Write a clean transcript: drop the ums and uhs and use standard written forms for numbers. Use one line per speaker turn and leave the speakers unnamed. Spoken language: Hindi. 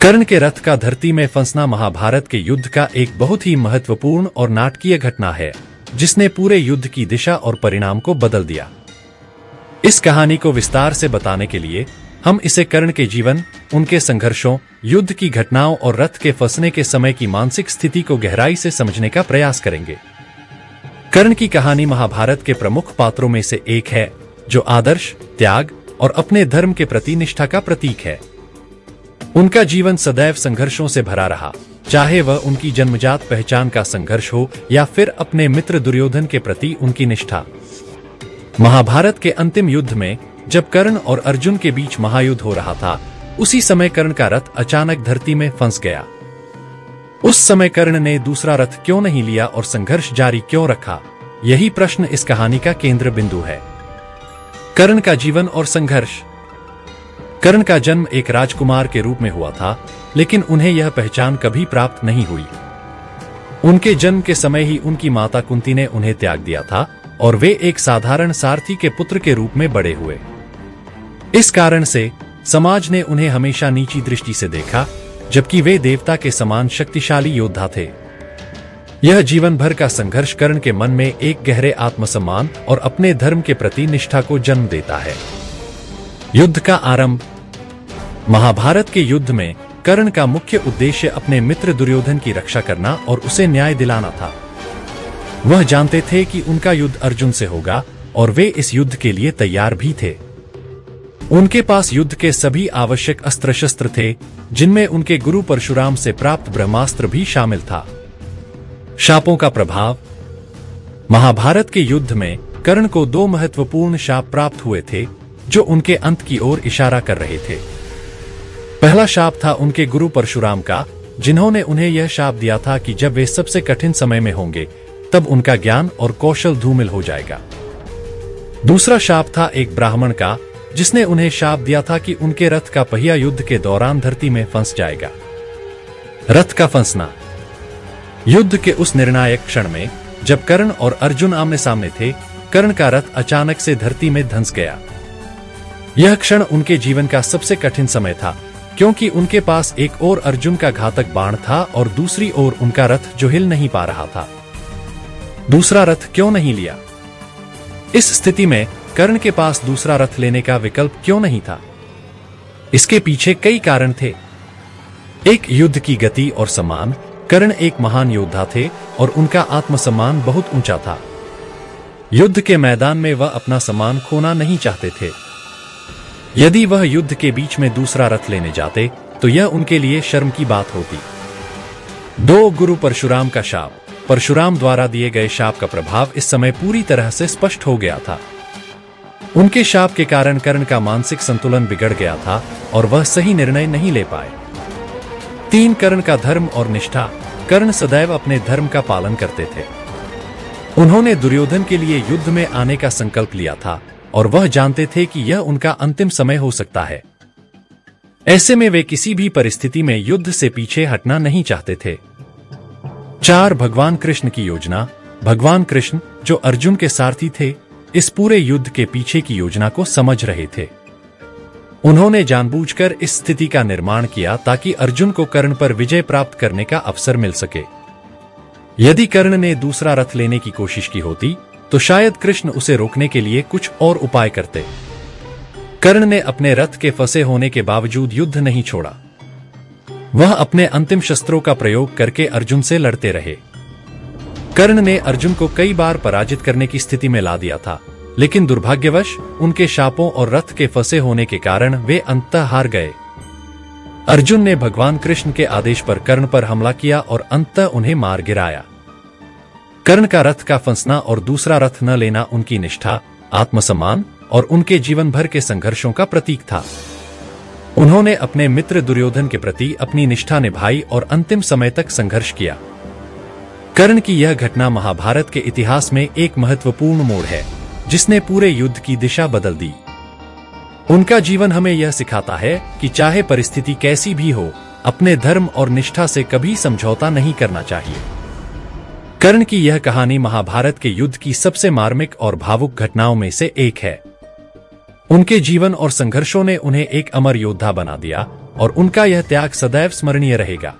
कर्ण के रथ का धरती में फंसना महाभारत के युद्ध का एक बहुत ही महत्वपूर्ण और नाटकीय घटना है, जिसने पूरे युद्ध की दिशा और परिणाम को बदल दिया। इस कहानी को विस्तार से बताने के लिए हम इसे कर्ण के जीवन, उनके संघर्षों, युद्ध की घटनाओं और रथ के फंसने के समय की मानसिक स्थिति को गहराई से समझने का प्रयास करेंगे। कर्ण की कहानी महाभारत के प्रमुख पात्रों में से एक है, जो आदर्श, त्याग और अपने धर्म के प्रति निष्ठा का प्रतीक है। उनका जीवन सदैव संघर्षों से भरा रहा, चाहे वह उनकी जन्मजात पहचान का संघर्ष हो या फिर अपने मित्र दुर्योधन के प्रति उनकी निष्ठा। महाभारत के अंतिम युद्ध में जब कर्ण और अर्जुन के बीच महायुद्ध हो रहा था, उसी समय कर्ण का रथ अचानक धरती में फंस गया। उस समय कर्ण ने दूसरा रथ क्यों नहीं लिया और संघर्ष जारी क्यों रखा? यही प्रश्न इस कहानी का केंद्र बिंदु है। कर्ण का जीवन और संघर्ष। कर्ण का जन्म एक राजकुमार के रूप में हुआ था, लेकिन उन्हें यह पहचान कभी प्राप्त नहीं हुई। उनके जन्म के समय ही उनकी माता कुंती ने उन्हें त्याग दिया था और वे एक साधारण सारथी के पुत्र के रूप में बड़े हुए। इस कारण से समाज ने उन्हें हमेशा नीची दृष्टि से देखा, जबकि वे देवता के समान शक्तिशाली योद्धा थे। यह जीवन भर का संघर्ष कर्ण के मन में एक गहरे आत्मसम्मान और अपने धर्म के प्रति निष्ठा को जन्म देता है। युद्ध का आरंभ। महाभारत के युद्ध में कर्ण का मुख्य उद्देश्य अपने मित्र दुर्योधन की रक्षा करना और उसे न्याय दिलाना था। वह जानते थे कि उनका युद्ध अर्जुन से होगा और वे इस युद्ध के लिए तैयार भी थे। उनके पास युद्ध के सभी आवश्यक अस्त्र शस्त्र थे, जिनमें उनके गुरु परशुराम से प्राप्त ब्रह्मास्त्र भी शामिल था। शापों का प्रभाव। महाभारत के युद्ध में कर्ण को दो महत्वपूर्ण शाप प्राप्त हुए थे, जो उनके अंत की ओर इशारा कर रहे थे। पहला शाप था उनके गुरु परशुराम का, जिन्होंने उन्हें यह शाप दिया था कि जब वे सबसे कठिन समय में होंगे, तब उनका ज्ञान और कौशल धूमिल हो जाएगा। दूसरा शाप था एक ब्राह्मण का, जिसने उन्हें शाप दिया था कि उनके रथ का पहिया युद्ध के दौरान धरती में फंस जाएगा। रथ का फंसना। युद्ध के उस निर्णायक क्षण में जब कर्ण और अर्जुन आमने सामने थे, कर्ण का रथ अचानक से धरती में धंस गया। यह क्षण उनके जीवन का सबसे कठिन समय था, क्योंकि उनके पास एक ओर अर्जुन का घातक बाण था और दूसरी ओर उनका रथ जो हिल नहीं पा रहा था। दूसरा रथ क्यों नहीं लिया? इस स्थिति में कर्ण के पास दूसरा रथ लेने का विकल्प क्यों नहीं था? इसके पीछे कई कारण थे। एक, युद्ध की गति और सम्मान। कर्ण एक महान योद्धा थे और उनका आत्मसम्मान बहुत ऊंचा था। युद्ध के मैदान में वह अपना सम्मान खोना नहीं चाहते थे। यदि वह युद्ध के बीच में दूसरा रथ लेने जाते, तो यह उनके लिए शर्म की बात होती। दो, गुरु परशुराम का शाप। परशुराम द्वारा दिए गए शाप का प्रभाव इस समय पूरी तरह से स्पष्ट हो गया था। उनके शाप के कारण कर्ण का मानसिक संतुलन बिगड़ गया था और वह सही निर्णय नहीं ले पाए। 3, कर्ण का धर्म और निष्ठा। कर्ण सदैव अपने धर्म का पालन करते थे। उन्होंने दुर्योधन के लिए युद्ध में आने का संकल्प लिया था और वह जानते थे कि यह उनका अंतिम समय हो सकता है। ऐसे में वे किसी भी परिस्थिति में युद्ध से पीछे हटना नहीं चाहते थे। 4, भगवान कृष्ण की योजना। भगवान कृष्ण, जो अर्जुन के सारथी थे, इस पूरे युद्ध के पीछे की योजना को समझ रहे थे। उन्होंने जानबूझकर इस स्थिति का निर्माण किया ताकि अर्जुन को कर्ण पर विजय प्राप्त करने का अवसर मिल सके। यदि कर्ण ने दूसरा रथ लेने की कोशिश की होती, तो शायद कृष्ण उसे रोकने के लिए कुछ और उपाय करते। कर्ण ने अपने रथ के फंसे होने के बावजूद युद्ध नहीं छोड़ा। वह अपने अंतिम शस्त्रों का प्रयोग करके अर्जुन से लड़ते रहे। कर्ण ने अर्जुन को कई बार पराजित करने की स्थिति में ला दिया था, लेकिन दुर्भाग्यवश उनके शापों और रथ के फंसे होने के कारण वे अंततः हार गए। अर्जुन ने भगवान कृष्ण के आदेश पर कर्ण पर हमला किया और अंततः उन्हें मार गिराया। कर्ण का रथ का फंसना और दूसरा रथ न लेना उनकी निष्ठा, आत्मसम्मान और उनके जीवन भर के संघर्षों का प्रतीक था। उन्होंने अपने मित्र दुर्योधन के प्रति अपनी निष्ठा निभाई और अंतिम समय तक संघर्ष किया। कर्ण की यह घटना महाभारत के इतिहास में एक महत्वपूर्ण मोड़ है, जिसने पूरे युद्ध की दिशा बदल दी। उनका जीवन हमें यह सिखाता है कि चाहे परिस्थिति कैसी भी हो, अपने धर्म और निष्ठा से कभी समझौता नहीं करना चाहिए। कर्ण की यह कहानी महाभारत के युद्ध की सबसे मार्मिक और भावुक घटनाओं में से एक है। उनके जीवन और संघर्षों ने उन्हें एक अमर योद्धा बना दिया और उनका यह त्याग सदैव स्मरणीय रहेगा।